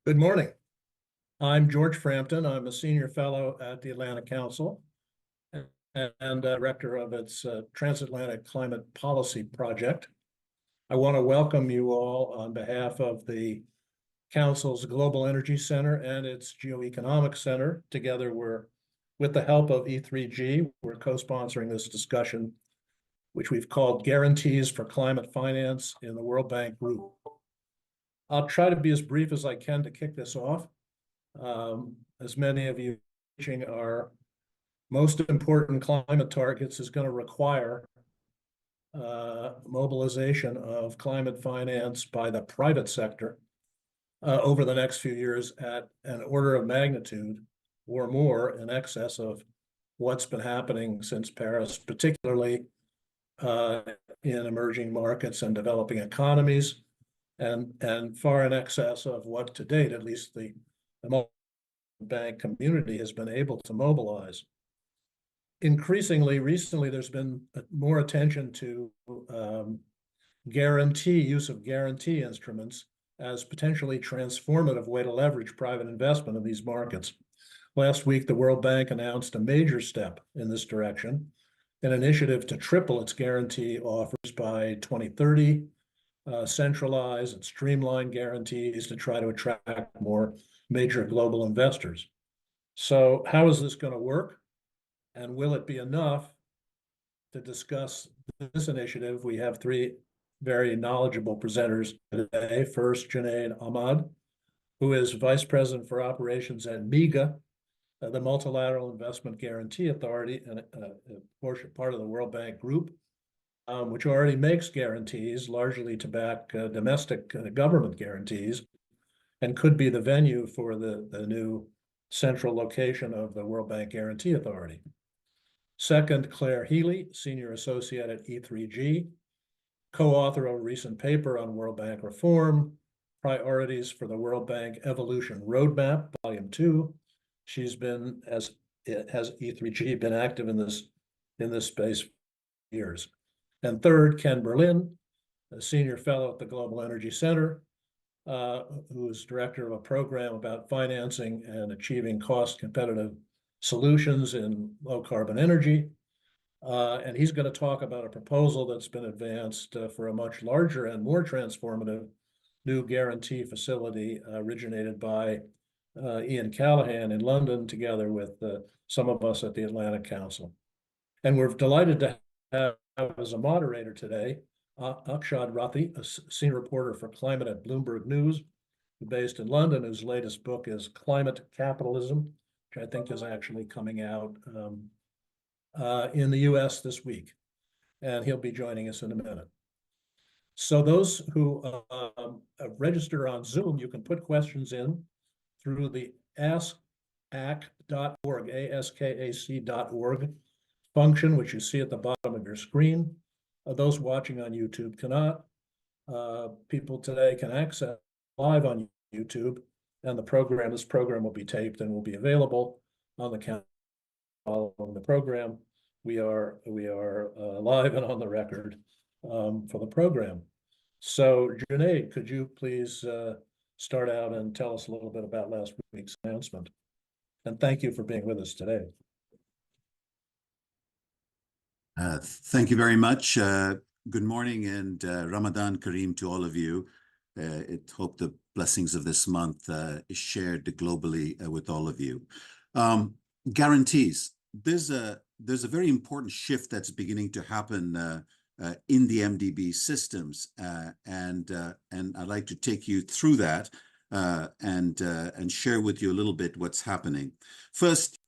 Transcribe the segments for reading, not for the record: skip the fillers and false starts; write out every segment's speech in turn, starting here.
Good morning. I'm George Frampton. I'm a senior fellow at the Atlantic Council and director of its Transatlantic Climate Policy Project. I want to welcome you all on behalf of the Council's Global Energy Center and its GeoEconomics Center. Together, with the help of E3G, we're co-sponsoring this discussion, which we've called Guarantees for Climate Finance in the World Bank Group. I'll try to be as brief as I can to kick this off. As many of you reaching our most important climate targets is going to require mobilization of climate finance by the private sector over the next few years at an order of magnitude or more in excess of what's been happening since Paris, particularly in emerging markets and developing economies, and far in excess of what to date, at least the bank community has been able to mobilize. Increasingly, recently, there's been more attention to use of guarantee instruments as potentially transformative way to leverage private investment in these markets. Last week, the World Bank announced a major step in this direction, an initiative to triple its guarantee offers by 2030, centralize and streamline guarantees to try to attract more major global investors. So how is this going to work? And will it be enough? To discuss this initiative, we have three very knowledgeable presenters today. First, Junaid Ahmad, who is Vice President for Operations at MIGA, the Multilateral Investment Guarantee Authority, and part of the World Bank Group, which already makes guarantees largely to back domestic government guarantees, and could be the venue for the new central location of the World Bank Guarantee Authority. Second, Claire Healy, Senior Associate at E3G, co-author of a recent paper on World Bank reform, Priorities for the World Bank Evolution Roadmap, Volume 2. She's been, has E3G been active in this space for years. And third, Ken Berlin, a senior fellow at the Global Energy Center, who is director of a program about financing and achieving cost-competitive solutions in low-carbon energy. And he's going to talk about a proposal that's been advanced for a much larger and more transformative new guarantee facility originated by Ian Callahan in London, together with some of us at the Atlantic Council. And we're delighted to have as a moderator today, Akshad Rathi, a senior reporter for climate at Bloomberg News, based in London, whose latest book is Climate Capitalism, which I think is actually coming out in the US this week. And he'll be joining us in a minute. So those who register on Zoom, you can put questions in through the askac.org, askac.org function, which you see at the bottom of your screen. Those watching on YouTube cannot. People today can access live on YouTube, and this program will be taped and will be available on the channel following the program. We are live and on the record for the program. So, Junaid, could you please start out and tell us a little bit about last week's announcement? And thank you for being with us today. Thank you very much. Good morning and Ramadan Kareem to all of you. Hope the blessings of this month is shared globally with all of you. Guarantees. There's a very important shift that's beginning to happen in the MDB systems, and I'd like to take you through that and share with you a little bit what's happening. First,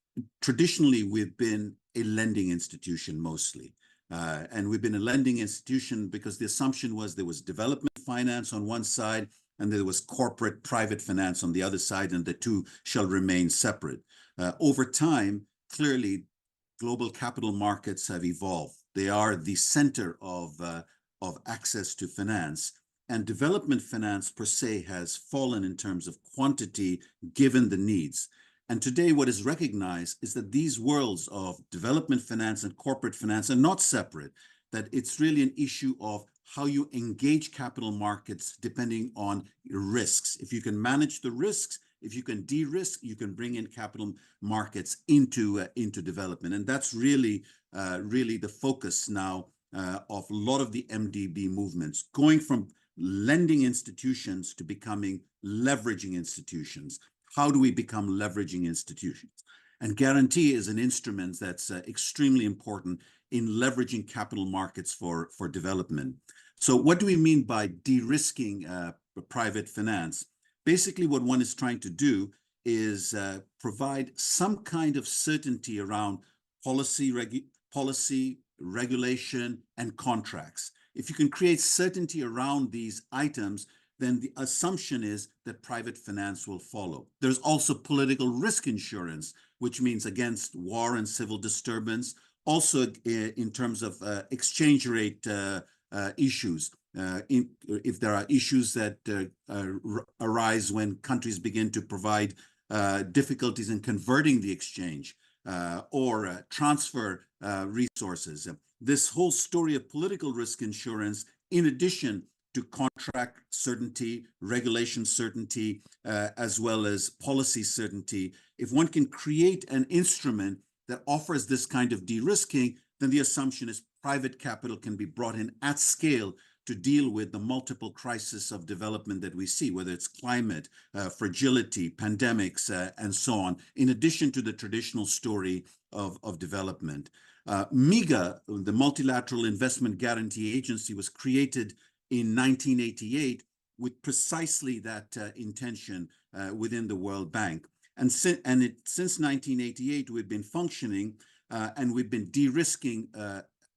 traditionally, we've been a lending institution mostly. And we've been a lending institution because the assumption was there was development finance on one side and there was corporate private finance on the other side, and the two shall remain separate. Over time, clearly, global capital markets have evolved. They are the center of access to finance. And development finance per se has fallen in terms of quantity given the needs. And today what is recognized is that these worlds of development finance and corporate finance are not separate, that it's really an issue of how you engage capital markets depending on risks. If you can manage the risks, if you can de-risk, you can bring in capital markets into development. And that's really the focus now of a lot of the MDB movements, going from lending institutions to becoming leveraging institutions. How do we become leveraging institutions? And guarantee is an instrument that's extremely important in leveraging capital markets for development. So what do we mean by de-risking private finance? Basically, what one is trying to do is provide some kind of certainty around policy, regulation, and contracts. If you can create certainty around these items, then the assumption is that private finance will follow. There's also political risk insurance, which means against war and civil disturbance, also in terms of exchange rate issues. If there are issues that arise when countries begin to provide difficulties in converting the exchange or transfer resources. This whole story of political risk insurance, in addition to contract certainty, regulation certainty, as well as policy certainty, if one can create an instrument that offers this kind of de-risking, then the assumption is private capital can be brought in at scale to deal with the multiple crises of development that we see, whether it's climate, fragility, pandemics, and so on, in addition to the traditional story of development. MIGA, the Multilateral Investment Guarantee Agency, was created in 1988 with precisely that intention within the World Bank. And since 1988, we've been functioning and we've been de-risking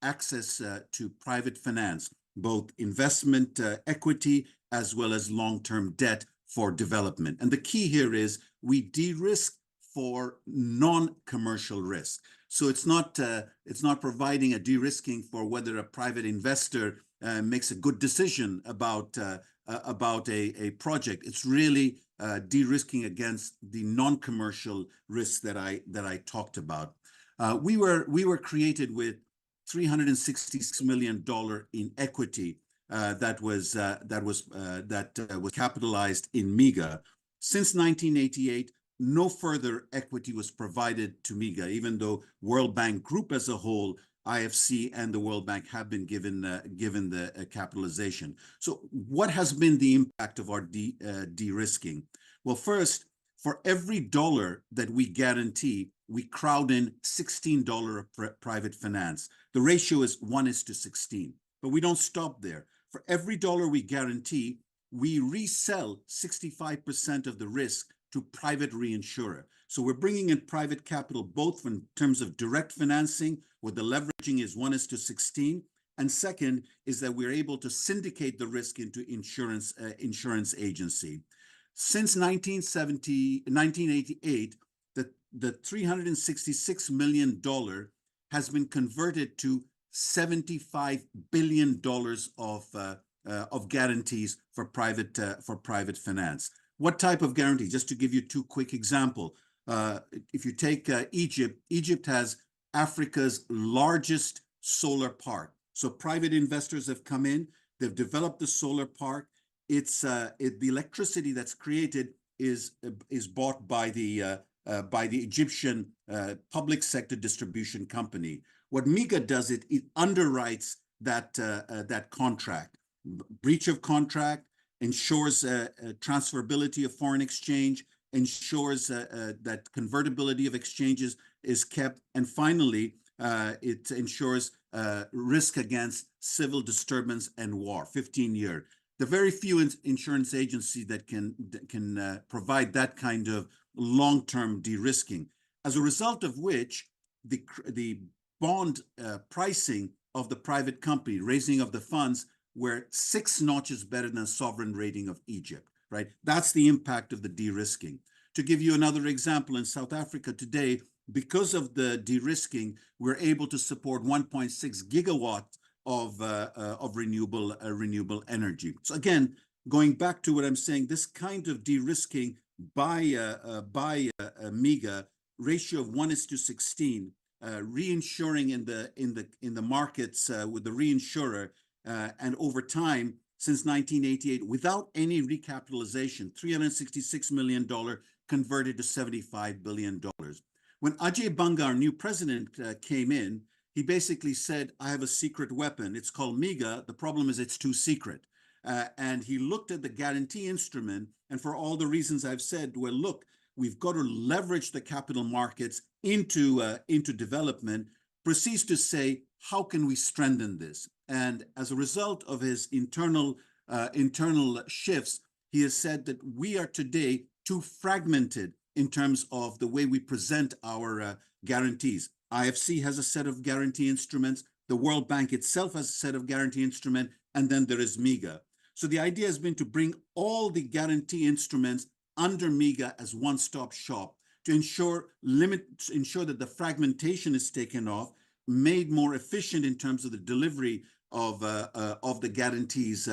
access to private finance, both investment equity as well as long-term debt for development. And the key here is we de-risk for non-commercial risk. So it's not providing a de-risking for whether a private investor makes a good decision about a project. It's really de-risking against the non-commercial risks that I talked about. We were created with $366 million in equity that was capitalized in MIGA. Since 1988, no further equity was provided to MIGA, even though World Bank Group as a whole, IFC and the World Bank have been given the capitalization. So what has been the impact of our de-risking? Well, first, for every dollar that we guarantee, we crowd in $16 of private finance. The ratio is 1:16, but we don't stop there. For every dollar we guarantee, we resell 65% of the risk to private reinsurer. So we're bringing in private capital, both in terms of direct financing, where the leveraging is 1:16, and second is that we're able to syndicate the risk into insurance agency. Since 1988, the $366 million has been converted to $75 billion of guarantees for private finance. What type of guarantee? Just to give you two quick examples. If you take Egypt, Egypt has Africa's largest solar park. So private investors have come in, they've developed the solar park. The electricity that's created is bought by the Egyptian public sector distribution company. What MIGA does, it underwrites that contract. Breach of contract ensures transferability of foreign exchange, ensures that convertibility of exchanges is kept, and finally, it ensures risk against civil disturbance and war, 15-year. The very few insurance agencies that can provide that kind of long-term de-risking, as a result of which the bond pricing of the private company, raising of the funds, were 6 notches better than sovereign rating of Egypt, right? That's the impact of the de-risking. To give you another example, in South Africa today, because of the de-risking, we're able to support 1.6 gigawatts of renewable energy. So again, going back to what I'm saying, this kind of de-risking by MIGA, ratio of 1:16, reinsuring in the markets with the reinsurer, And over time, since 1988, without any recapitalization, $366 million converted to $75 billion. When Ajay Banga, our new president, came in, he basically said, I have a secret weapon. It's called MIGA. The problem is it's too secret. And he looked at the guarantee instrument, and for all the reasons I've said, well, look, we've got to leverage the capital markets into development, proceeds to say, how can we strengthen this? And as a result of his internal shifts, he has said that we are today too fragmented in terms of the way we present our guarantees. IFC has a set of guarantee instruments. The World Bank itself has a set of guarantee instruments, and then there is MIGA. So the idea has been to bring all the guarantee instruments under MIGA as one-stop shop to ensure that the fragmentation is taken off, made more efficient in terms of the delivery of the guarantees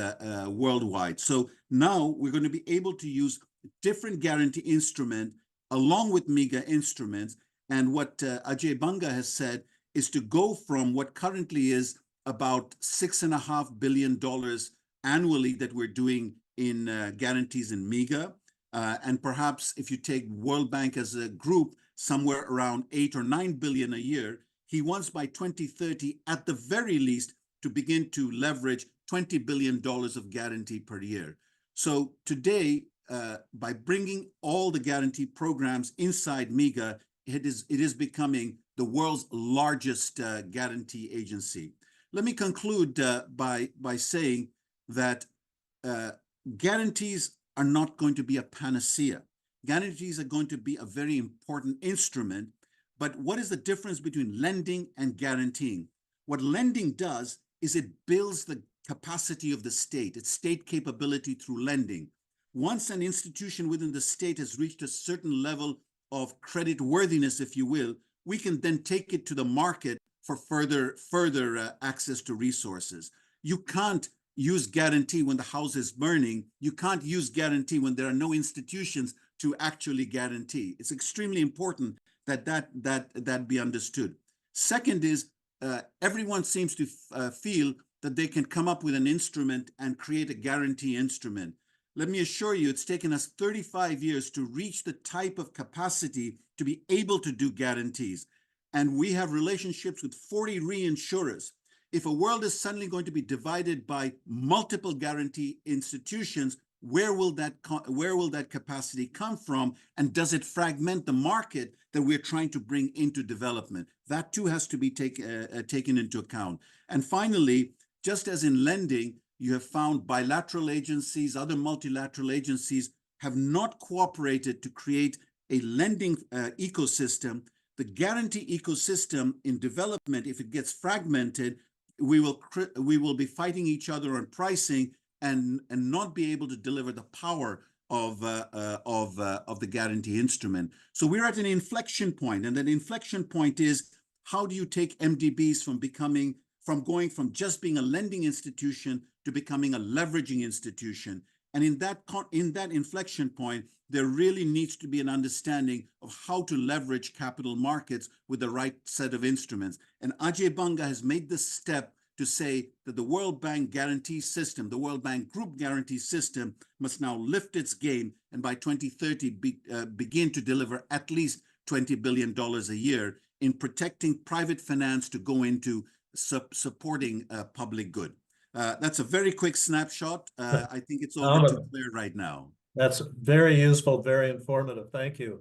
worldwide. So now we're going to be able to use different guarantee instruments along with MIGA instruments. And what Ajay Banga has said is to go from what currently is about $6.5 billion annually that we're doing in guarantees in MIGA. And perhaps if you take World Bank as a group, somewhere around 8 or 9 billion a year, he wants by 2030, at the very least, to begin to leverage $20 billion of guarantee per year. So today, by bringing all the guarantee programs inside MIGA, it is becoming the world's largest guarantee agency. Let me conclude by saying that guarantees are not going to be a panacea. Guarantees are going to be a very important instrument, but what is the difference between lending and guaranteeing? What lending does is it builds the capacity of the state, its state capability through lending. Once an institution within the state has reached a certain level of credit worthiness, if you will, we can then take it to the market for further access to resources. You can't use guarantee when the house is burning. You can't use guarantee when there are no institutions to actually guarantee. It's extremely important that be understood. Second is everyone seems to feel that they can come up with an instrument and create a guarantee instrument. Let me assure you, it's taken us 35 years to reach the type of capacity to be able to do guarantees. And we have relationships with 40 reinsurers. If a world is suddenly going to be divided by multiple guarantee institutions, where will that capacity come from? And does it fragment the market that we're trying to bring into development? That too has to be taken into account. And finally, just as in lending, you have found bilateral agencies, other multilateral agencies have not cooperated to create a lending ecosystem. The guarantee ecosystem in development, if it gets fragmented, we will be fighting each other on pricing and not be able to deliver the power of the guarantee instrument. So we're at an inflection point, and that inflection point is, how do you take MDBs from going from just being a lending institution to becoming a leveraging institution? And in that inflection point, there really needs to be an understanding of how to leverage capital markets with the right set of instruments. And Ajay Banga has made this step to say that the World Bank guarantee system, the World Bank Group guarantee system, must now lift its game and by 2030 begin to deliver at least $20 billion a year in protecting private finance to go into supporting public good. That's a very quick snapshot. I think it's over to Claire right now. That's very useful, very informative. Thank you.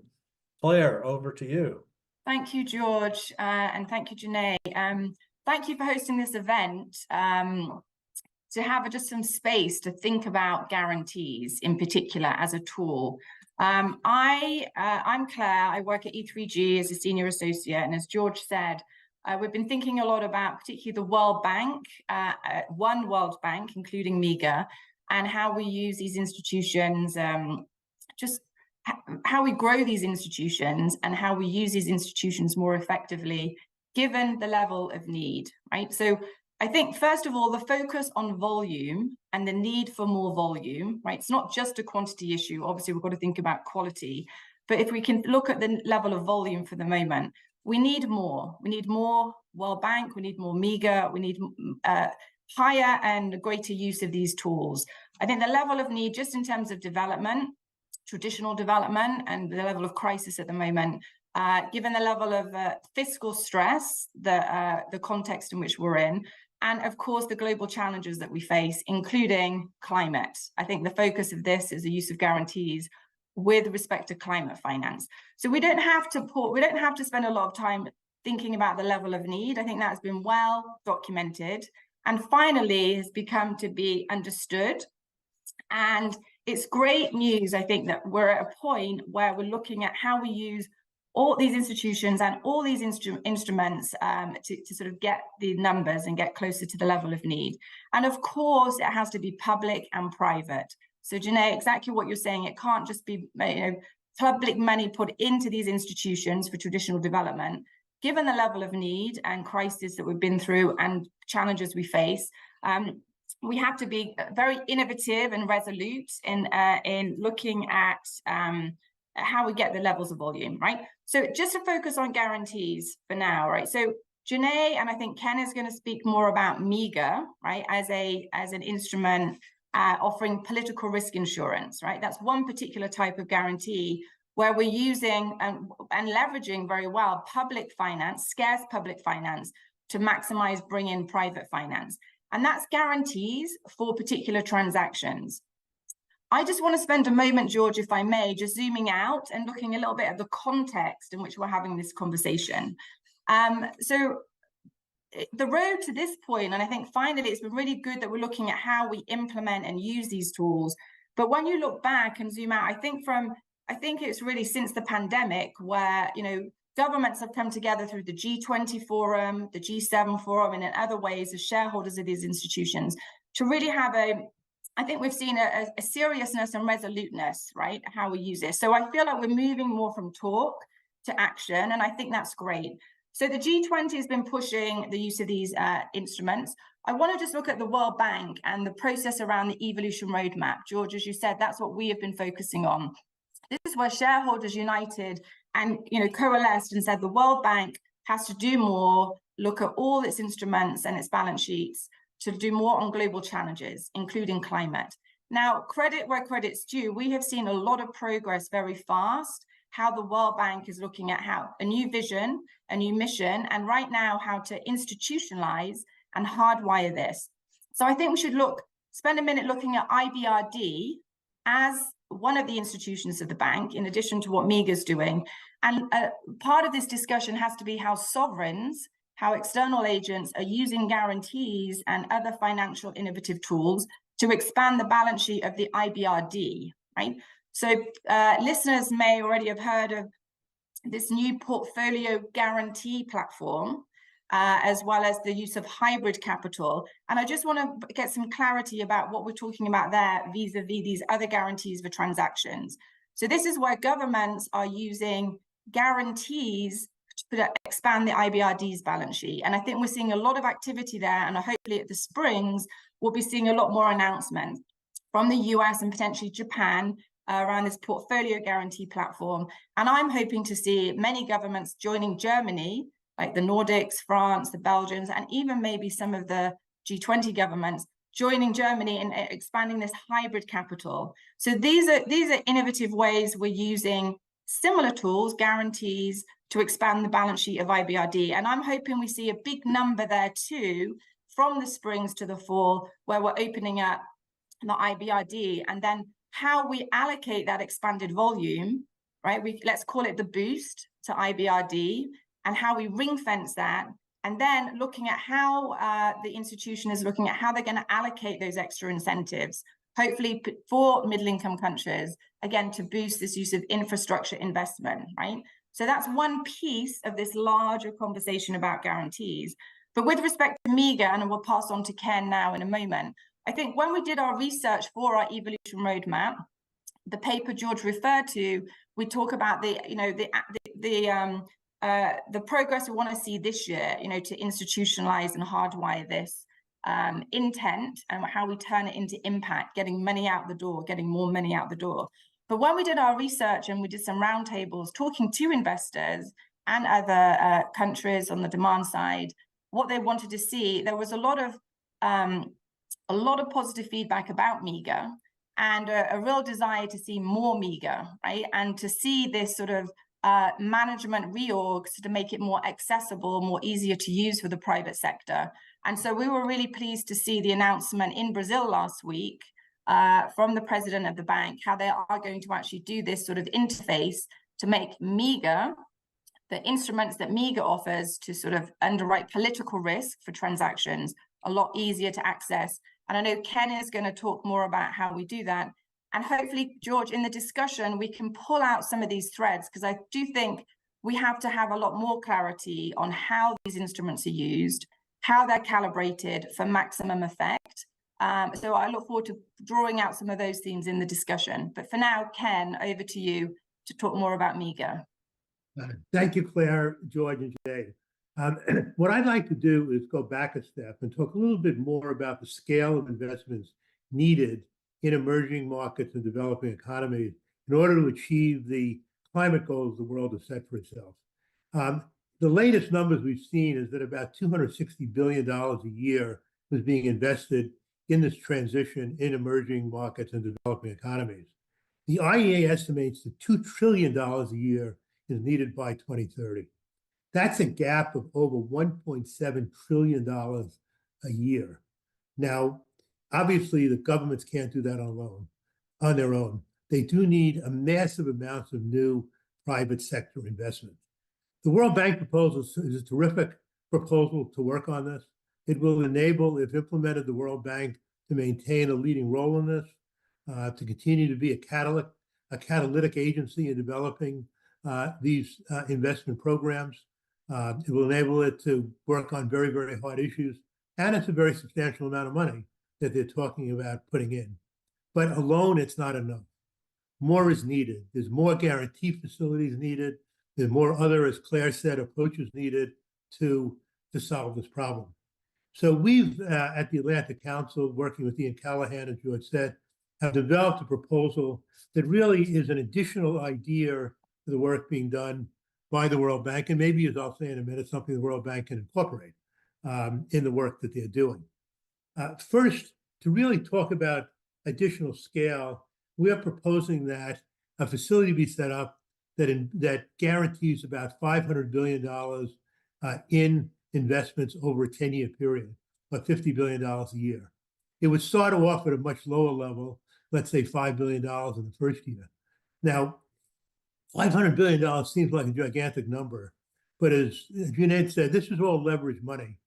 Claire, over to you. Thank you, George, and thank you, Janae. Thank you for hosting this event to have just some space to think about guarantees in particular as a tool. I'm Claire. I work at E3G as a senior associate, and as George said, we've been thinking a lot about particularly the World Bank, one World Bank, including MIGA, and how we use these institutions, just how we grow these institutions and how we use these institutions more effectively, given the level of need, right? So I think, first of all, the focus on volume and the need for more volume, right? It's not just a quantity issue. Obviously, we've got to think about quality. But if we can look at the level of volume for the moment, we need more. We need more World Bank. We need more MIGA. We need higher and greater use of these tools. I think the level of need, just in terms of development, traditional development, and the level of crisis at the moment, given the level of fiscal stress, the context in which we're in, and of course the global challenges that we face, including climate. I think the focus of this is the use of guarantees with respect to climate finance. So we don't have to spend a lot of time thinking about the level of need. I think that's been well documented, and finally has become to be understood. And it's great news, I think, that we're at a point where we're looking at how we use all these institutions and all these instruments to sort of get the numbers and get closer to the level of need. And of course, it has to be public and private. So Janae, exactly what you're saying, it can't just be public money put into these institutions for traditional development. Given the level of need and crisis that we've been through and challenges we face, we have to be very innovative and resolute in looking at how we get the levels of volume, right? So just to focus on guarantees for now, right? So Janae, and I think Ken is going to speak more about MEGA, right, as an instrument offering political risk insurance, right? That's one particular type of guarantee where we're using and leveraging very well public finance, scarce public finance, to maximize bring in private finance. And that's guarantees for particular transactions. I just want to spend a moment, George, if I may, just zooming out and looking a little bit at the context in which we're having this conversation. So the road to this point, and I think finally it's been really good that we're looking at how we implement and use these tools. But when you look back and zoom out, I think it's really since the pandemic where, governments have come together through the G20 forum, the G7 forum, and in other ways as shareholders of these institutions to really have I think we've seen a seriousness and resoluteness, right, how we use this. So I feel like we're moving more from talk to action, and I think that's great. So the G20 has been pushing the use of these instruments. I want to just look at the World Bank and the process around the evolution roadmap. George, as you said, that's what we have been focusing on. This is where shareholders united and coalesced and said the World Bank has to do more, look at all its instruments and its balance sheets to do more on global challenges, including climate. Now, credit where credit's due, we have seen a lot of progress very fast, how the World Bank is looking at how a new vision, a new mission, and right now how to institutionalize and hardwire this. So I think we should spend a minute looking at IBRD as one of the institutions of the bank, in addition to what MEGA is doing. And part of this discussion has to be how sovereigns, how external agents are using guarantees and other financial innovative tools to expand the balance sheet of the IBRD, right? So listeners may already have heard of this new portfolio guarantee platform, as well as the use of hybrid capital. And I just want to get some clarity about what we're talking about there vis-a-vis these other guarantees for transactions. So this is where governments are using guarantees to expand the IBRD's balance sheet. And I think we're seeing a lot of activity there, and hopefully at the Springs, we'll be seeing a lot more announcements from the US and potentially Japan around this portfolio guarantee platform. And I'm hoping to see many governments joining Germany, like the Nordics, France, the Belgians, and even maybe some of the G20 governments joining Germany and expanding this hybrid capital. So these are innovative ways we're using similar tools, guarantees, to expand the balance sheet of IBRD. And I'm hoping we see a big number there too, from the Springs to the fall, where we're opening up the IBRD, and then how we allocate that expanded volume, right? Let's call it the boost to IBRD, and how we ring fence that, and then looking at how the institution is looking at how they're going to allocate those extra incentives, hopefully for middle-income countries, again, to boost this use of infrastructure investment, right? So that's one piece of this larger conversation about guarantees. But with respect to MEGA, and we'll pass on to Ken now in a moment, I think when we did our research for our evolution roadmap, the paper George referred to, we talk about the progress we want to see this year, to institutionalize and hardwire this intent and how we turn it into impact, getting money out the door, getting more money out the door. But when we did our research and we did some roundtables talking to investors and other countries on the demand side, what they wanted to see, there was a lot of a lot of positive feedback about MEGA and a real desire to see more MEGA, right? And to see this sort of management reorgs to make it more accessible, more easier to use for the private sector. And so we were really pleased to see the announcement in Brazil last week from the president of the bank, how they are going to actually do this sort of interface to make MEGA, the instruments that MEGA offers to sort of underwrite political risk for transactions, a lot easier to access. And I know Ken is going to talk more about how we do that. And hopefully, George, in the discussion, we can pull out some of these threads, because I do think we have to have a lot more clarity on how these instruments are used, how they're calibrated for maximum effect. So I look forward to drawing out some of those themes in the discussion. But for now, Ken, over to you to talk more about MEGA. Thank you, Claire, George, and Jay. What I'd like to do is go back a step and talk a little bit more about the scale of investments needed in emerging markets and developing economies in order to achieve the climate goals the world has set for itself. The latest numbers we've seen is that about $260 billion a year was being invested in this transition in emerging markets and developing economies. The IEA estimates that $2 trillion a year is needed by 2030. That's a gap of over $1.7 trillion a year. Now, obviously, the governments can't do that on their own. They do need a massive amounts of new private sector investment. The World Bank proposal is a terrific proposal to work on this. It will enable, if implemented, the World Bank to maintain a leading role in this, to continue to be a catalytic agency in developing these investment programs. It will enable it to work on very, very hard issues. And it's a very substantial amount of money that they're talking about putting in. But alone, it's not enough. More is needed. There's more guarantee facilities needed. There's more other, as Claire said, approaches needed to solve this problem. So we've, at the Atlantic Council, working with Ian Callahan, as George said, have developed a proposal that really is an additional idea to the work being done by the World Bank, and maybe, as I'll say in a minute, something the World Bank can incorporate in the work that they're doing. First, to really talk about additional scale, we are proposing that a facility be set up that guarantees about $500 billion in investments over a 10-year period, about $50 billion a year. It would start off at a much lower level, let's say $5 billion in the first year. Now, $500 billion seems like a gigantic number, but as Junaid said, this is all leverage money.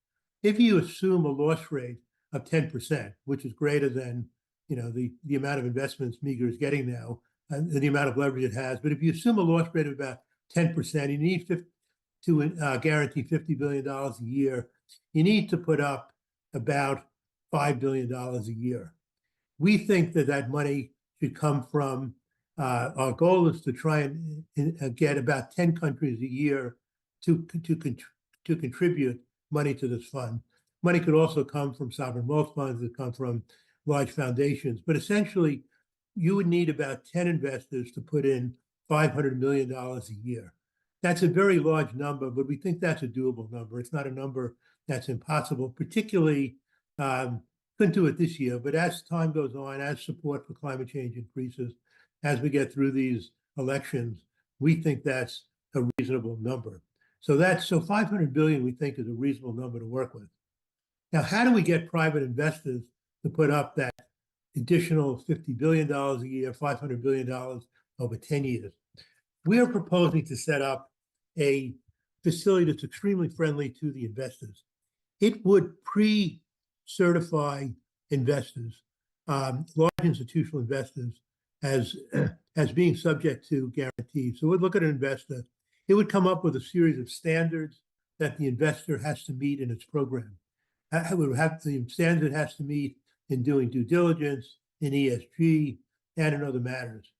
If you assume a loss rate of 10%, which is greater than the amount of investments MEGA is getting now, and the amount of leverage it has, but if you assume a loss rate of about 10%, you need to guarantee $50 billion a year, you need to put up about $5 billion a year. We think that that money should come from, our goal is to try and get about 10 countries a year to contribute money to this fund. Money could also come from sovereign wealth funds, that come from large foundations, but essentially you would need about 10 investors to put in $500 million a year. That's a very large number, but we think that's a doable number. It's not a number that's impossible, particularly, couldn't do it this year, but as time goes on, as support for climate change increases, as we get through these elections, we think that's a reasonable number. So 500 billion we think is a reasonable number to work with. Now, how do we get private investors to put up that additional $50 billion a year, $500 billion over 10 years? We are proposing to set up a facility that's extremely friendly to the investors. It would pre-certify investors, large institutional investors, as being subject to guarantees. So we'd look at an investor. It would come up with a series of standards that the investor has to meet in its program. It would have the standards it has to meet in doing due diligence, in ESG, and in other matters.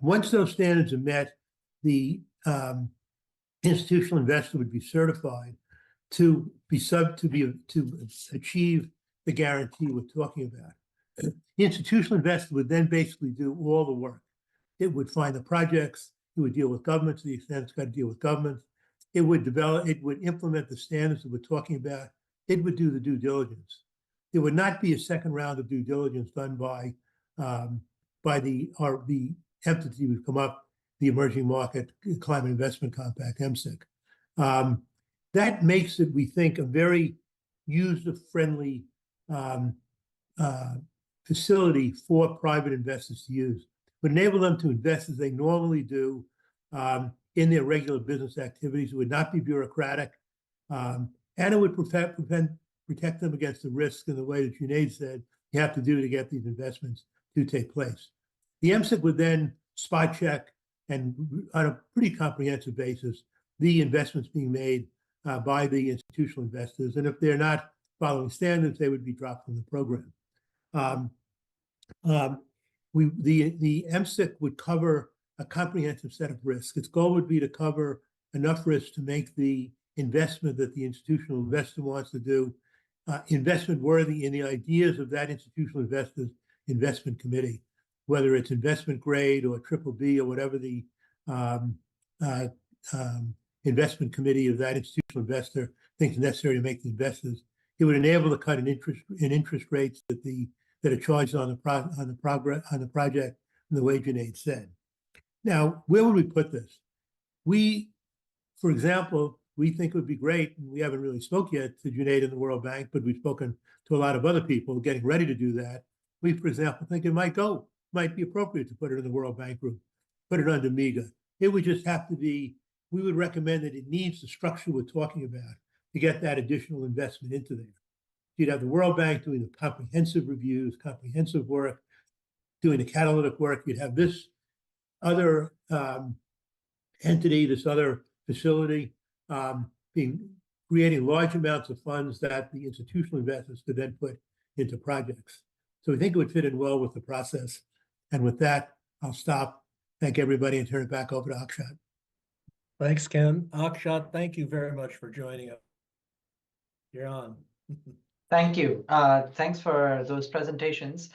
Once those standards are met, the institutional investor would be certified to achieve the guarantee we're talking about. The institutional investor would then basically do all the work. It would find the projects. It would deal with governments to the extent it's got to deal with governments. It would implement the standards that we're talking about. It would do the due diligence. there would not be a second round of due diligence done by the entity we've come up, the Emerging Market Climate Investment Compact, EMSIC. That makes it, we think, a very user-friendly facility for private investors to use. Would enable them to invest as they normally do in their regular business activities. It would not be bureaucratic, and it would protect them against the risks in the way that Junaid said you have to do to get these investments to take place. The EMSIC would then spot check and on a pretty comprehensive basis the investments being made by the institutional investors, and if they're not following standards, they would be dropped from the program. The EMSIC would cover a comprehensive set of risks. Its goal would be to cover enough risk to make the investment that the institutional investor wants to do investment worthy in the ideas of that institutional investor's investment committee, whether it's investment grade or BBB or whatever the investment committee of that institutional investor thinks necessary to make the investors. It would enable the cut in interest rates that are charged on the project, and the way Junaid said. Now, where would we put this? For example, we think it would be great, and we haven't really spoke yet to Junaid and the World Bank, but we've spoken to a lot of other people getting ready to do that. We, for example, think it might be appropriate to put it in the World Bank Group, put it under MEGA. It would just have to be, we would recommend that it needs the structure we're talking about to get that additional investment into there. You'd have the World Bank doing the comprehensive reviews, comprehensive work, doing the catalytic work. You'd have this other entity, this other facility, creating large amounts of funds that the institutional investors could then put into projects. So we think it would fit in well with the process. And with that, I'll stop. Thank everybody and turn it back over to Akshat. Thanks, Ken. Akshat, thank you very much for joining us. You're on. Thank you. Thanks for those presentations.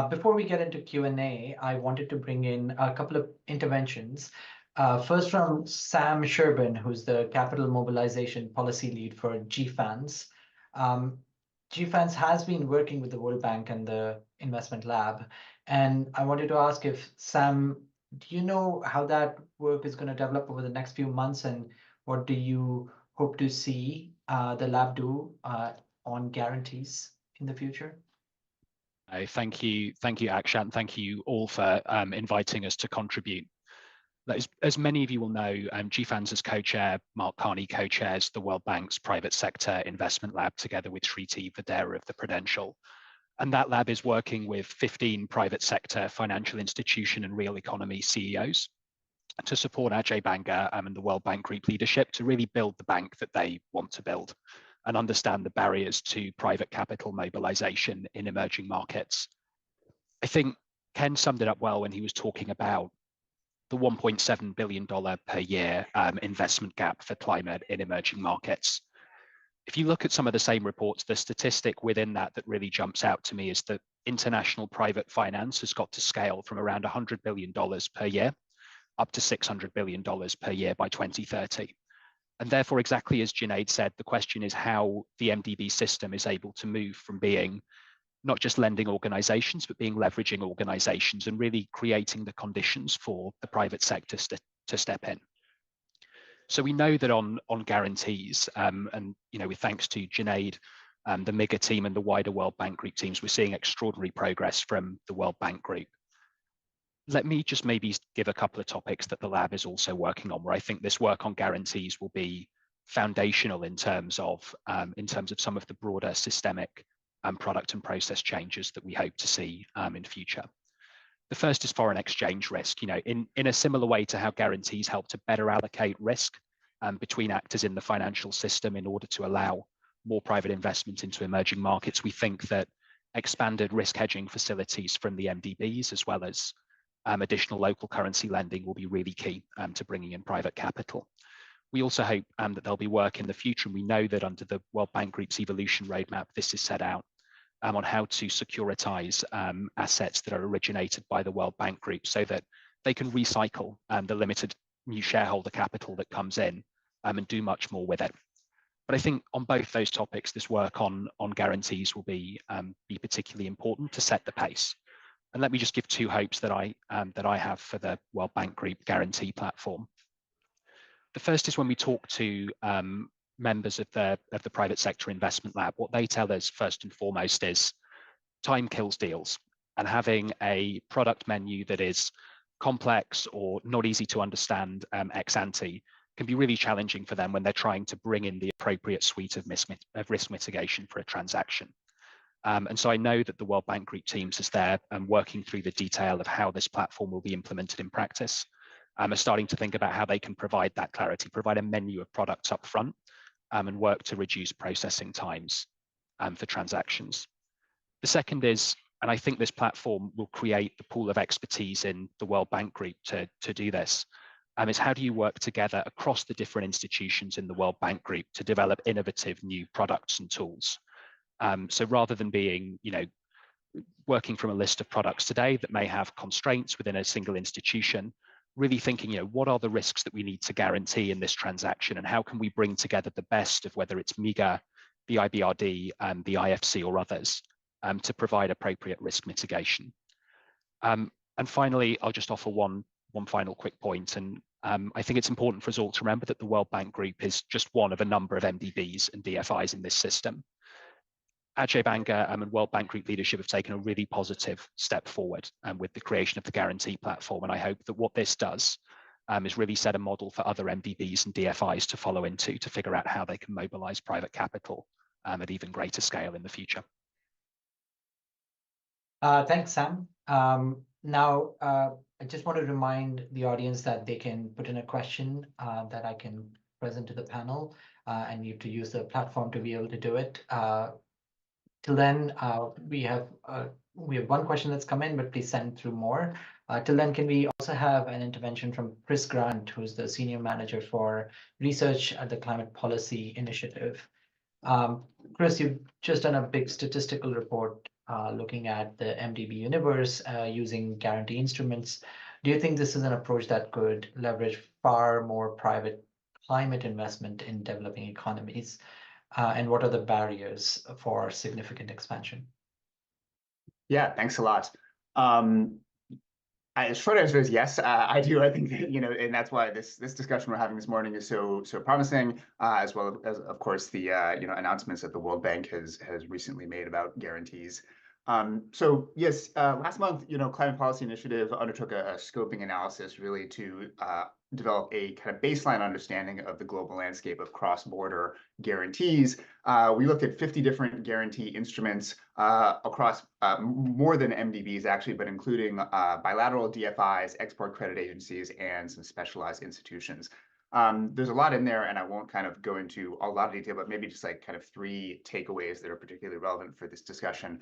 Before we get into Q&A, I wanted to bring in a couple of interventions. First from Sam Sherbin, who's the Capital Mobilization Policy Lead for GFANZ. GFANZ has been working with the World Bank and the Investment Lab. And I wanted to ask if, Sam, do you know how that work is going to develop over the next few months, and what do you hope to see the lab do on guarantees in the future? Thank you, Akshat, and thank you all for inviting us to contribute. As many of you will know, GFANZ as co-chair, Mark Carney co-chairs the World Bank's Private Sector Investment Lab together with Shriti Vadera of the Prudential. And that lab is working with 15 private sector financial institution and real economy CEOs to support Ajay Banga and the World Bank Group leadership to really build the bank that they want to build and understand the barriers to private capital mobilization in emerging markets. I think Ken summed it up well when he was talking about the $1.7 billion per year investment gap for climate in emerging markets. If you look at some of the same reports, the statistic within that really jumps out to me is that international private finance has got to scale from around $100 billion per year up to $600 billion per year by 2030. And therefore, exactly as Junaid said, the question is how the MDB system is able to move from being not just lending organizations, but being leveraging organizations and really creating the conditions for the private sector to step in. So we know that on guarantees, and with thanks to Junaid, the MEGA team and the wider World Bank Group teams, we're seeing extraordinary progress from the World Bank Group. Let me just maybe give a couple of topics that the lab is also working on, where I think this work on guarantees will be foundational in terms of some of the broader systemic product and process changes that we hope to see in future. The first is foreign exchange risk. In a similar way to how guarantees help to better allocate risk between actors in the financial system in order to allow more private investment into emerging markets, we think that expanded risk hedging facilities from the MDBs, as well as additional local currency lending, will be really key to bringing in private capital. We also hope that there'll be work in the future, and we know that under the World Bank Group's evolution roadmap, this is set out on how to securitize assets that are originated by the World Bank Group so that they can recycle the limited new shareholder capital that comes in and do much more with it. But I think on both those topics, this work on guarantees will be particularly important to set the pace. And let me just give two hopes that I have for the World Bank Group guarantee platform. The first is when we talk to members of the private sector investment lab, what they tell us first and foremost is time kills deals, and having a product menu that is complex or not easy to understand ex ante can be really challenging for them when they're trying to bring in the appropriate suite of risk mitigation for a transaction. And so I know that the World Bank Group teams, as they're working through the detail of how this platform will be implemented in practice, are starting to think about how they can provide that clarity, provide a menu of products up front, and work to reduce processing times for transactions. The second is, and I think this platform will create the pool of expertise in the World Bank Group to do this, is how do you work together across the different institutions in the World Bank Group to develop innovative new products and tools? So rather than being, working from a list of products today that may have constraints within a single institution, really thinking, what are the risks that we need to guarantee in this transaction, and how can we bring together the best of whether it's MIGA, the IBRD, the IFC, or others, to provide appropriate risk mitigation. And finally, I'll just offer one final quick point, and I think it's important for us all to remember that the World Bank Group is just one of a number of MDBs and DFIs in this system. Ajay Banga and World Bank Group leadership have taken a really positive step forward with the creation of the guarantee platform, and I hope that what this does is really set a model for other MDBs and DFIs to follow into, to figure out how they can mobilize private capital at even greater scale in the future. Thanks, Sam. Now, I just want to remind the audience that they can put in a question that I can present to the panel, and you have to use the platform to be able to do it. Till then, we have one question that's come in, but please send through more. Till then, can we also have an intervention from Chris Grant, who's the Senior Manager for Research at the Climate Policy Initiative? Chris, you've just done a big statistical report looking at the MDB universe using guarantee instruments. Do you think this is an approach that could leverage far more private climate investment in developing economies? And what are the barriers for significant expansion? Yeah, thanks a lot. Short answer is yes, I do. I think that, and that's why this discussion we're having this morning is so promising, as well as, of course, the announcements that the World Bank has recently made about guarantees. So yes, last month, Climate Policy Initiative undertook a scoping analysis really to develop a kind of baseline understanding of the global landscape of cross-border guarantees. We looked at 50 different guarantee instruments across more than MDBs actually, but including bilateral DFIs, export credit agencies, and some specialized institutions. There's a lot in there, and I won't kind of go into a lot of detail, but maybe just like kind of three takeaways that are particularly relevant for this discussion.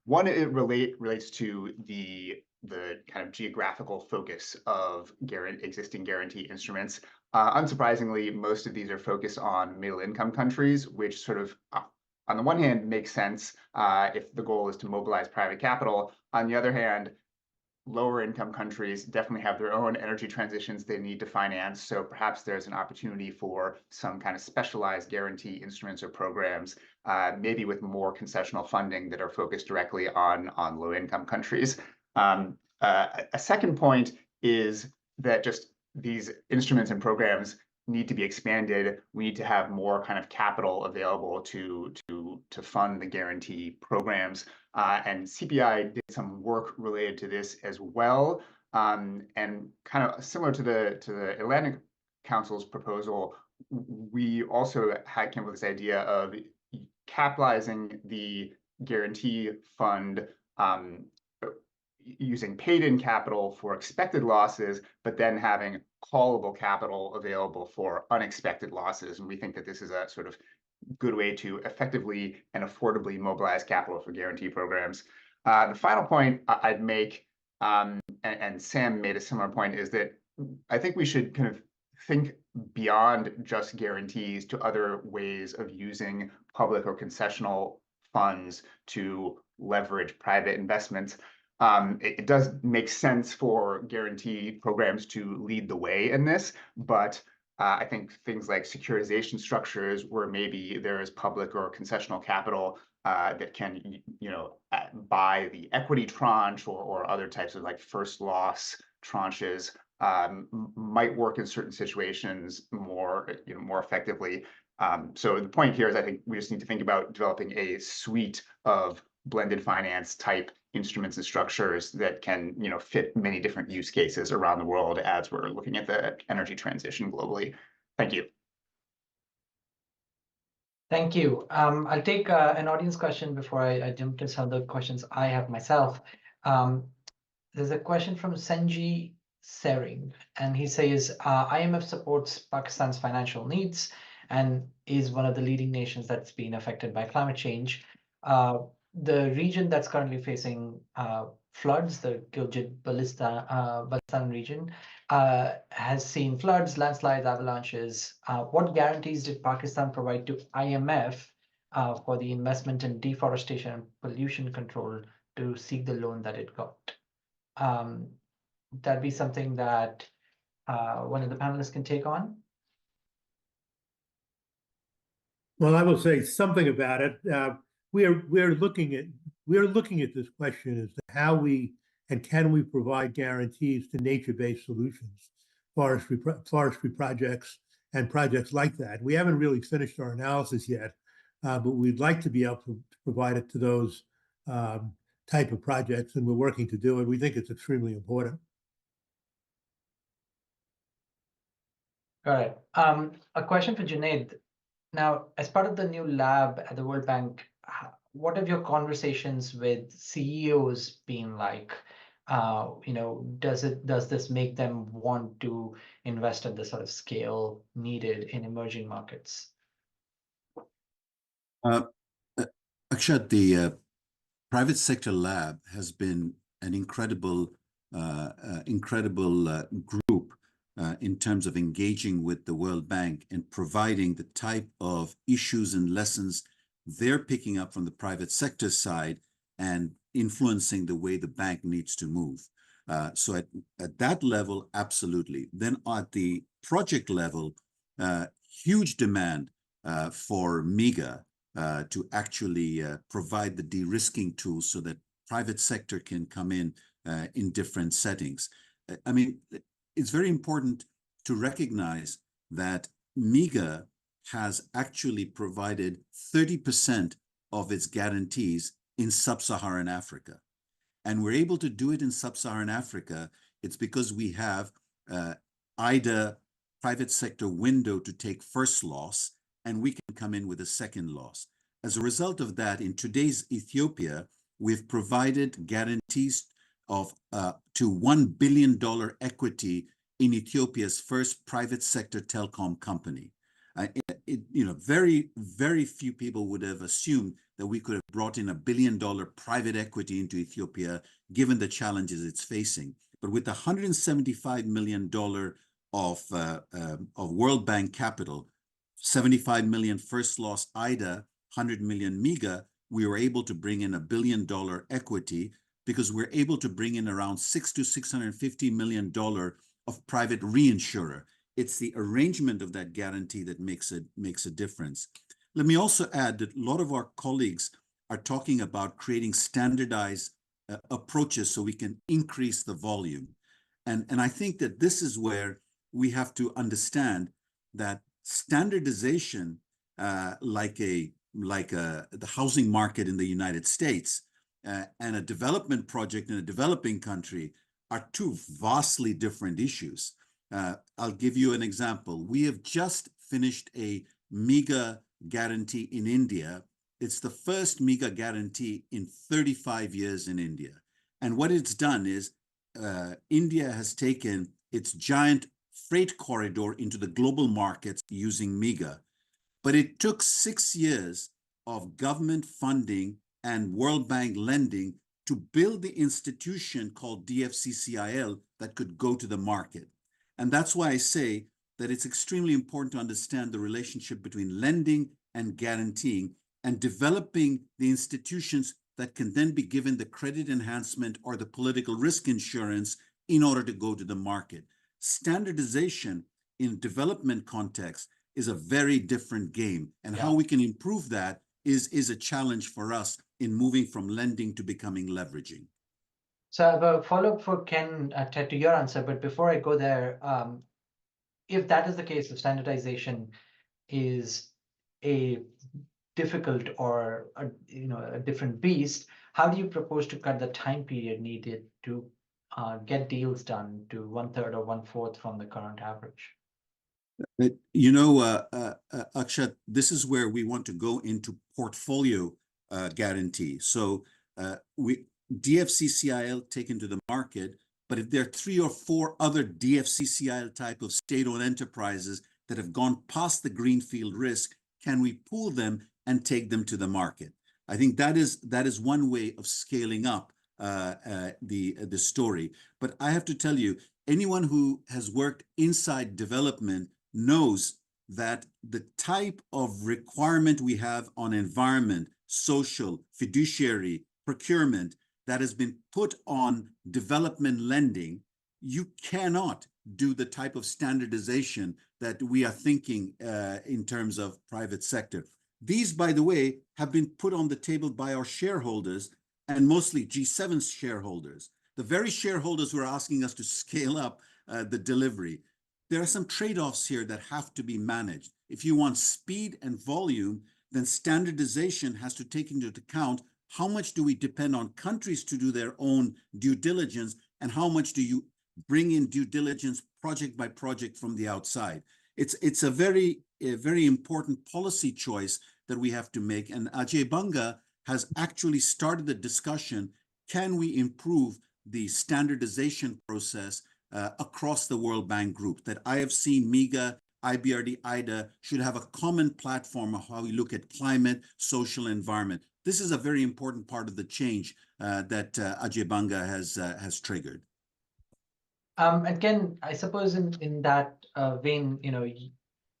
One, it relates to the kind of geographical focus of existing guarantee instruments. Unsurprisingly, most of these are focused on middle-income countries, which sort of, on the one hand, makes sense if the goal is to mobilize private capital. On the other hand, lower income countries definitely have their own energy transitions they need to finance. So perhaps there's an opportunity for some kind of specialized guarantee instruments or programs, maybe with more concessional funding that are focused directly on low income countries. A second point is that just these instruments and programs need to be expanded. We need to have more kind of capital available to fund the guarantee programs. And CPI did some work related to this as well. And kind of similar to the Atlantic Council's proposal, we also came up with this idea of capitalizing the guarantee fund using paid-in capital for expected losses, but then having callable capital available for unexpected losses. And we think that this is a sort of good way to effectively and affordably mobilize capital for guarantee programs. The final point I'd make, and Sam made a similar point, is that I think we should kind of think beyond just guarantees to other ways of using public or concessional funds to leverage private investments. It does make sense for guarantee programs to lead the way in this, but I think things like securitization structures where maybe there is public or concessional capital that can, buy the equity tranche or other types of like first loss tranches might work in certain situations more, more effectively. So the point here is I think we just need to think about developing a suite of blended finance type instruments and structures that can, fit many different use cases around the world as we're looking at the energy transition globally. Thank you. Thank you. I'll take an audience question before I jump to some of the questions I have myself. There's a question from Senji Sering, and he says, IMF supports Pakistan's financial needs and is one of the leading nations that's been affected by climate change. The region that's currently facing floods, the Gilgit-Baltistan region, has seen floods, landslides, avalanches. What guarantees did Pakistan provide to IMF for the investment in deforestation and pollution control to seek the loan that it got? That'd be something that one of the panelists can take on. Well, I will say something about it. We're looking at this question as to how we and can we provide guarantees to nature-based solutions, forestry projects and projects like that. We haven't really finished our analysis yet, but we'd like to be able to provide it to those type of projects, and we're working to do it. We think it's extremely important. All right. A question for Junaid. Now, as part of the new lab at the World Bank, what have your conversations with CEOs been like? Does this make them want to invest at the sort of scale needed in emerging markets? Akshat, the private sector lab has been an incredible group in terms of engaging with the World Bank and providing the type of issues and lessons they're picking up from the private sector side and influencing the way the bank needs to move. So at that level, absolutely. Then at the project level, huge demand for MIGA to actually provide the de-risking tools so that private sector can come in different settings. I mean, it's very important to recognize that MIGA has actually provided 30% of its guarantees in sub-Saharan Africa. And we're able to do it in sub-Saharan Africa. It's because we have IDA private sector window to take first loss, and we can come in with a second loss. As a result of that, in today's Ethiopia, we've provided guarantees of to $1 billion equity in Ethiopia's first private sector telecom company. Very, very few people would have assumed that we could have brought in $1 billion private equity into Ethiopia, given the challenges it's facing. But with the $175 million of World Bank capital, 75 million first loss IDA, 100 million MIGA, we were able to bring in $1 billion equity because we're able to bring in around $600 to $650 million of private reinsurer. It's the arrangement of that guarantee that makes a difference. Let me also add that a lot of our colleagues are talking about creating standardized approaches so we can increase the volume. And I think that this is where we have to understand that standardization, like the housing market in the United States and a development project in a developing country, are two vastly different issues. I'll give you an example. We have just finished a MIGA guarantee in India. It's the first MIGA guarantee in 35 years in India. And what it's done is India has taken its giant freight corridor into the global markets using MIGA. But it took 6 years of government funding and World Bank lending to build the institution called DFCCIL that could go to the market. And that's why I say that it's extremely important to understand the relationship between lending and guaranteeing and developing the institutions that can then be given the credit enhancement or the political risk insurance in order to go to the market. Standardization in development context is a very different game. And how we can improve that is a challenge for us in moving from lending to becoming leveraging. So I have a follow-up for Ken, Ted, to your answer. But before I go there, if that is the case, if standardization is a difficult or a different beast, how do you propose to cut the time period needed to get deals done to 1/3 or 1/4 from the current average? Akshat, this is where we want to go into portfolio guarantee. So DFCCIL taken to the market, but if there are 3 or 4 other DFCCIL type of state-owned enterprises that have gone past the greenfield risk, can we pool them and take them to the market? I think that is one way of scaling up the story. But I have to tell you, anyone who has worked inside development knows that the type of requirement we have on environment, social, fiduciary, procurement that has been put on development lending, you cannot do the type of standardization that we are thinking in terms of private sector. These, by the way, have been put on the table by our shareholders, and mostly G7 shareholders, the very shareholders who are asking us to scale up the delivery. There are some trade-offs here that have to be managed. If you want speed and volume, then standardization has to take into account how much do we depend on countries to do their own due diligence, and how much do you bring in due diligence project by project from the outside. It's a very important policy choice that we have to make. And Ajay Banga has actually started the discussion, can we improve the standardization process across the World Bank Group? That IFC, MIGA, IBRD, IDA should have a common platform of how we look at climate, social, environment. This is a very important part of the change that Ajay Banga has triggered. Again, I suppose in that vein,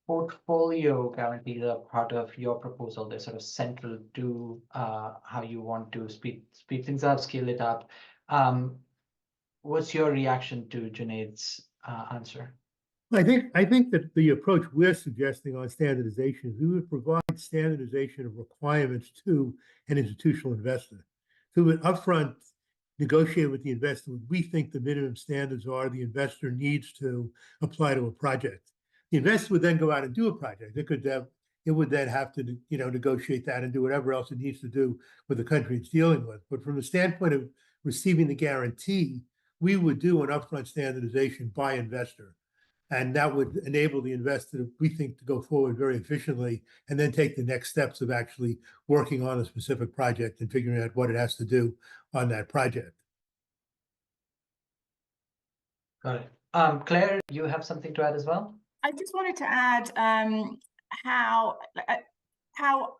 portfolio guarantees are part of your proposal. They're sort of central to how you want to speed things up, scale it up. What's your reaction to Junaid's answer? I think that the approach we're suggesting on standardization is we would provide standardization of requirements to an institutional investor. So we would upfront negotiate with the investor what we think the minimum standards are the investor needs to apply to a project. The investor would then go out and do a project. It would then have to negotiate that and do whatever else it needs to do with the country it's dealing with. But from the standpoint of receiving the guarantee, we would do an upfront standardization by investor. And that would enable the investor, we think, to go forward very efficiently and then take the next steps of actually working on a specific project and figuring out what it has to do on that project. Got it. Claire, you have something to add as well? I just wanted to add how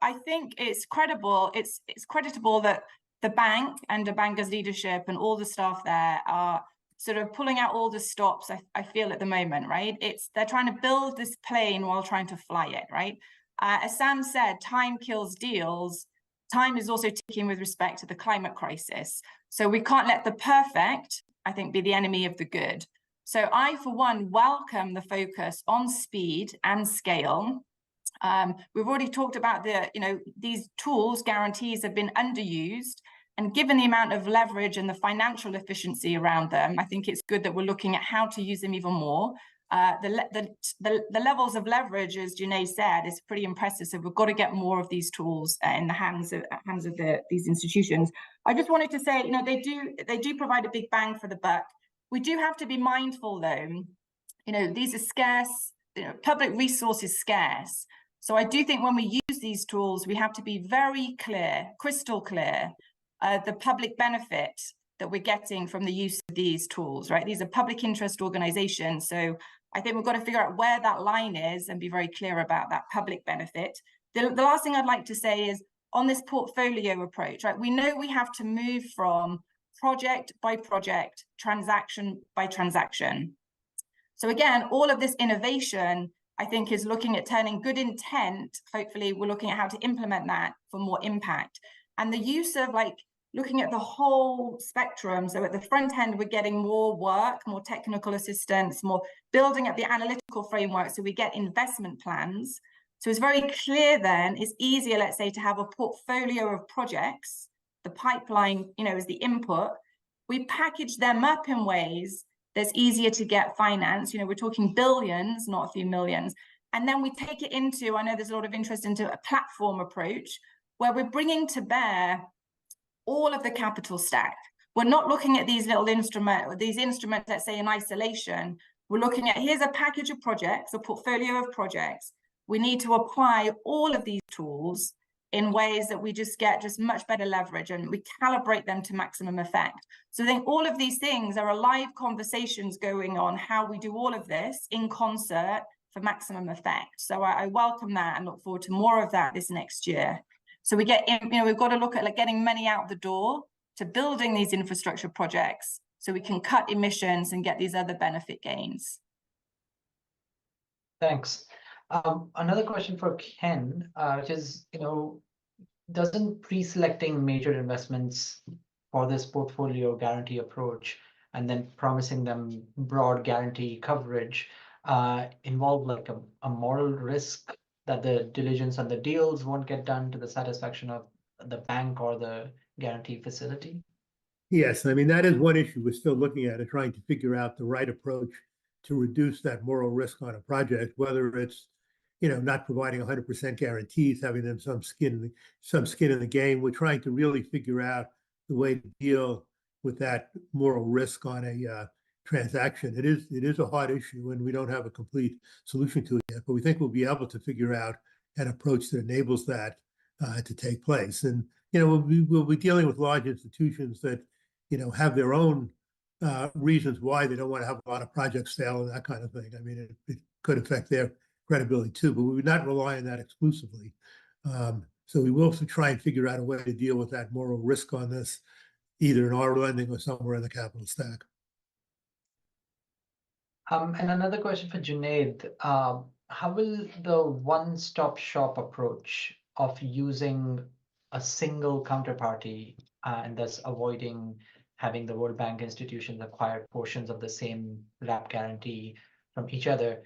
I think it's credible, it's creditable that the bank under Banga's leadership and all the staff there are sort of pulling out all the stops, I feel at the moment, right? They're trying to build this plane while trying to fly it, right? As Sam said, time kills deals. Time is also ticking with respect to the climate crisis. So we can't let the perfect, I think, be the enemy of the good. So I, for one, welcome the focus on speed and scale. We've already talked about these tools, guarantees have been underused. And given the amount of leverage and the financial efficiency around them, I think it's good that we're looking at how to use them even more. The levels of leverage, as Junaid said, is pretty impressive. So we've got to get more of these tools in the hands of these institutions. I just wanted to say, they do provide a big bang for the buck. We do have to be mindful, though. These are scarce. Public resource is scarce. So I do think when we use these tools, we have to be very clear, crystal clear, the public benefit that we're getting from the use of these tools, right? These are public interest organizations. So I think we've got to figure out where that line is and be very clear about that public benefit. The last thing I'd like to say is on this portfolio approach, right? We know we have to move from project by project, transaction by transaction. So again, all of this innovation, I think, is looking at turning good intent. Hopefully, we're looking at how to implement that for more impact. And the use of looking at the whole spectrum. So at the front end, we're getting more work, more technical assistance, more building up the analytical framework. So we get investment plans. So it's very clear then, it's easier, let's say, to have a portfolio of projects. The pipeline, is the input. We package them up in ways that's easier to get finance. We're talking billions, not a few millions. And then we take it into, I know there's a lot of interest into a platform approach, where we're bringing to bear all of the capital stack. We're not looking at these instruments, let's say, in isolation. We're looking at, here's a package of projects, a portfolio of projects. We need to apply all of these tools in ways that we just get much better leverage, and we calibrate them to maximum effect. So I think all of these things are live conversations going on, how we do all of this in concert for maximum effect. So I welcome that and look forward to more of that this next year. So we get in, we've got to look at getting money out the door to building these infrastructure projects so we can cut emissions and get these other benefit gains. Thanks. Another question for Ken, which is, doesn't pre-selecting major investments for this portfolio guarantee approach and then promising them broad guarantee coverage involve a moral risk that the diligence on the deals won't get done to the satisfaction of the bank or the guarantee facility? Yes, I mean, that is one issue we're still looking at, and trying to figure out the right approach to reduce that moral risk on a project, whether it's, not providing 100% guarantees, having them some skin in the game. We're trying to really figure out the way to deal with that moral risk on a transaction. It is a hard issue, and we don't have a complete solution to it yet, but we think we'll be able to figure out an approach that enables that to take place. And we'll be dealing with large institutions that have their own reasons why they don't want to have a lot of projects fail and that kind of thing. I mean, it could affect their credibility too, but we would not rely on that exclusively. So we will also try and figure out a way to deal with that moral risk on this, either in our lending or somewhere in the capital stack. And another question for Junaid. How will the one-stop shop approach of using a single counterparty and thus avoiding having the World Bank institutions acquire portions of the same wrap guarantee from each other,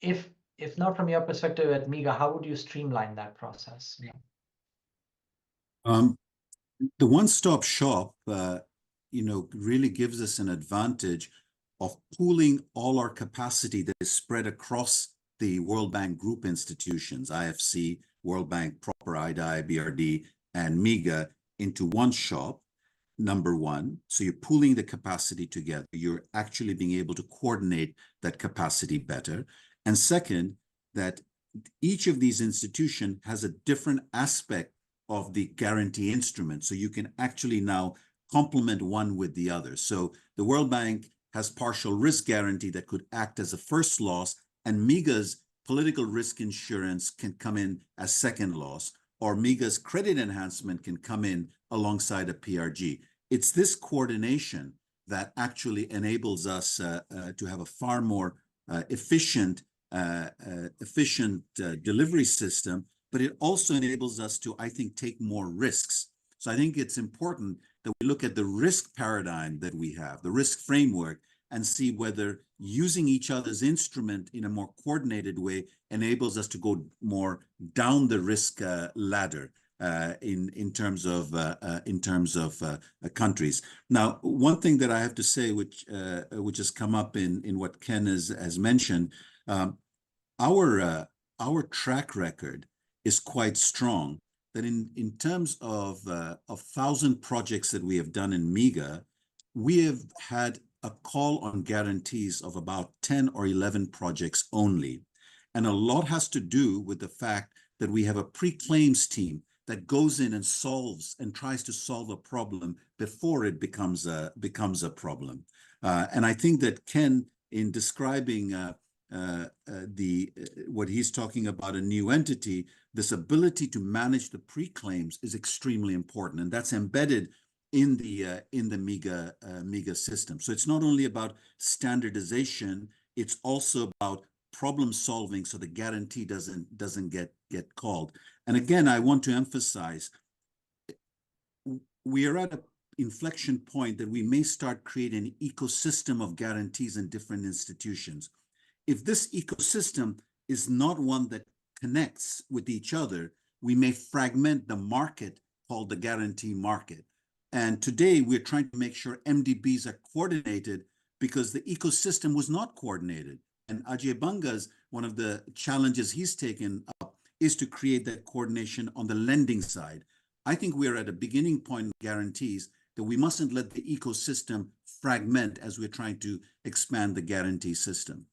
if not from your perspective at MIGA, how would you streamline that process? The one-stop shop, really gives us an advantage of pooling all our capacity that is spread across the World Bank Group institutions, IFC, World Bank proper, IDI, BRD, and MIGA into one shop, number one. So you're pooling the capacity together. You're actually being able to coordinate that capacity better. And second, that each of these institutions has a different aspect of the guarantee instrument. So you can actually now complement one with the other. So the World Bank has partial risk guarantee that could act as a first loss, and MIGA's political risk insurance can come in as second loss, or MIGA's credit enhancement can come in alongside a PRG. It's this coordination that actually enables us to have a far more efficient delivery system, but it also enables us to, I think, take more risks. So I think it's important that we look at the risk paradigm that we have, the risk framework, and see whether using each other's instrument in a more coordinated way enables us to go more down the risk ladder in terms of countries. Now, one thing that I have to say, which has come up in what Ken has mentioned, our track record is quite strong. That in terms of 1,000 projects that we have done in MIGA, we have had a call on guarantees of about 10 or 11 projects only. And a lot has to do with the fact that we have a pre-claims team that goes in and solves and tries to solve a problem before it becomes a problem. And I think that Ken, in describing what he's talking about, a new entity, this ability to manage the pre-claims is extremely important, and that's embedded in the MIGA system. So it's not only about standardization, it's also about problem solving, so the guarantee doesn't get called. And again, I want to emphasize, we are at an inflection point that we may start creating an ecosystem of guarantees in different institutions. If this ecosystem is not one that connects with each other, we may fragment the market called the guarantee market. And today we're trying to make sure MDBs are coordinated because the ecosystem was not coordinated. And Ajay Banga's, one of the challenges he's taken up is to create that coordination on the lending side. I think we're at a beginning point in guarantees that we mustn't let the ecosystem fragment as we're trying to expand the guarantee system.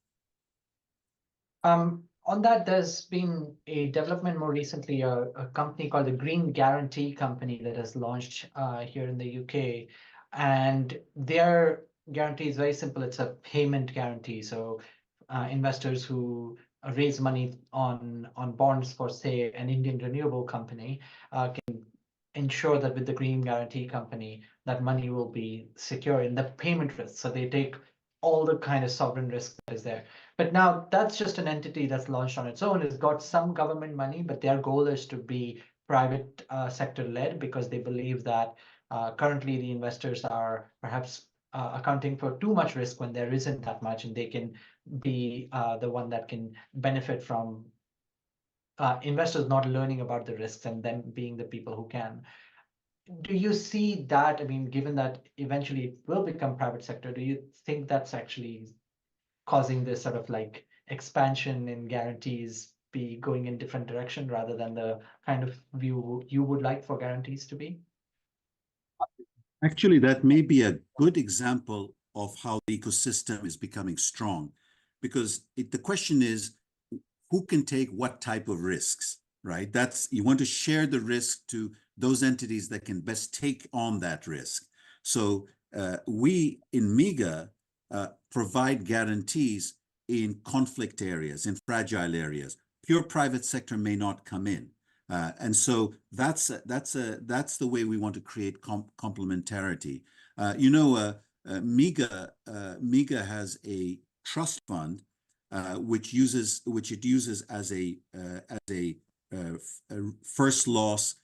On that, there's been a development more recently, a company called the Green Guarantee Company that has launched here in the UK. And their guarantee is very simple. It's a payment guarantee. So investors who raise money on bonds for, say, an Indian renewable company can ensure that with the Green Guarantee Company, that money will be secure in the payment risk. So they take all the kind of sovereign risk that is there. But now that's just an entity that's launched on its own. It's got some government money, but their goal is to be private sector led because they believe that currently the investors are perhaps accounting for too much risk when there isn't that much, and they can be the one that can benefit from investors not learning about the risks and them being the people who can. Do you see that? I mean, given that eventually it will become private sector, do you think that's actually causing this sort of like expansion in guarantees be going in different direction rather than the kind of view you would like for guarantees to be? Actually, that may be a good example of how the ecosystem is becoming strong, because the question is, who can take what type of risks, right? You want to share the risk to those entities that can best take on that risk. So we in MIGA provide guarantees in conflict areas, in fragile areas. Pure private sector may not come in. And so that's the way we want to create complementarity. MIGA has a trust fund which it uses as a first loss,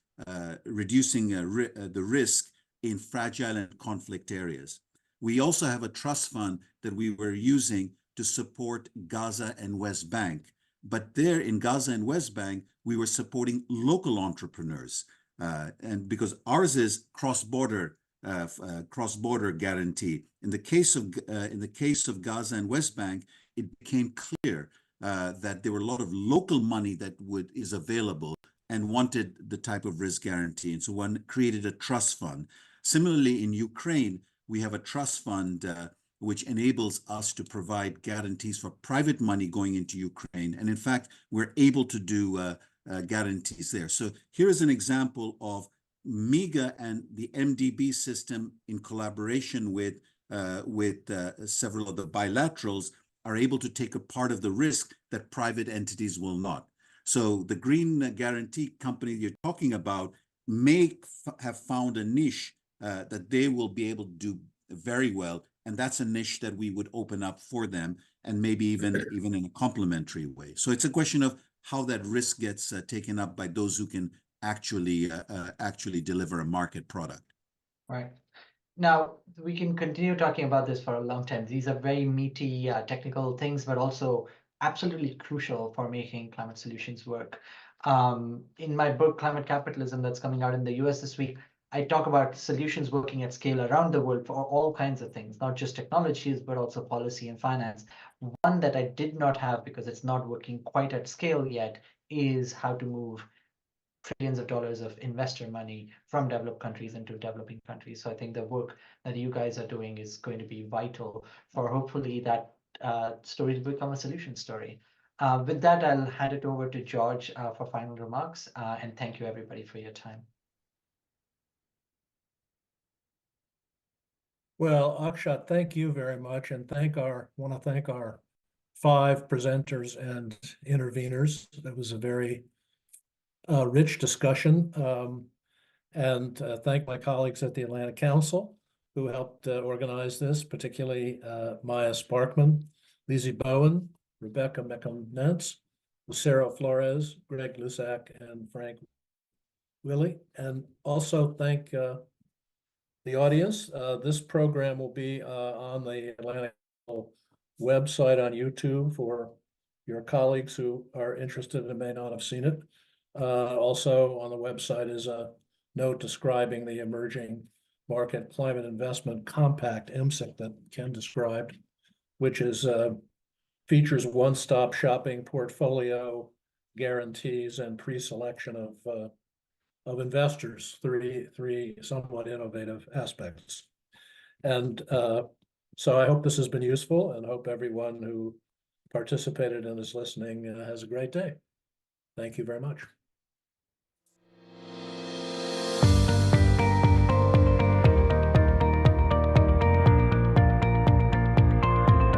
reducing the risk in fragile and conflict areas. We also have a trust fund that we were using to support Gaza and West Bank. But there in Gaza and West Bank, we were supporting local entrepreneurs. And because ours is cross-border guarantee. In the case of Gaza and West Bank, it became clear that there were a lot of local money that is available and wanted the type of risk guarantee. And so one created a trust fund. Similarly, in Ukraine, we have a trust fund which enables us to provide guarantees for private money going into Ukraine. And in fact, we're able to do guarantees there. So here is an example of MIGA and the MDB system in collaboration with several of the bilaterals are able to take a part of the risk that private entities will not. So the Green Guarantee Company you're talking about may have found a niche that they will be able to do very well. And that's a niche that we would open up for them, and maybe even in a complementary way. So it's a question of how that risk gets taken up by those who can actually deliver a market product. Right. Now, we can continue talking about this for a long time. These are very meaty technical things, but also absolutely crucial for making climate solutions work. In my book, Climate Capitalism, that's coming out in the US this week, I talk about solutions working at scale around the world for all kinds of things, not just technologies, but also policy and finance. One that I did not have because it's not working quite at scale yet is how to move trillions of dollars of investor money from developed countries into developing countries. So I think the work that you guys are doing is going to be vital for hopefully that story to become a solution story. With that, I'll hand it over to George for final remarks, and thank you everybody for your time. Well, Akshat, thank you very much, and want to thank our 5 presenters and interveners. That was a very rich discussion, and thank my colleagues at the Atlantic Council who helped organize this, particularly Maya Sparkman, Lizzie Bowen, Rebecca McCombnance, Lucero Flores, Greg Lusak, and Frank Willie. And also thank the audience. This program will be on the Atlantic website on YouTube for your colleagues who are interested and may not have seen it. Also on the website is a note describing the Emerging Market Climate Investment Compact, MSIC, that Ken described, which is features one-stop shopping, portfolio guarantees, and pre-selection of investors, three somewhat innovative aspects. And so I hope this has been useful, and hope everyone who participated and is listening has a great day. Thank you very much.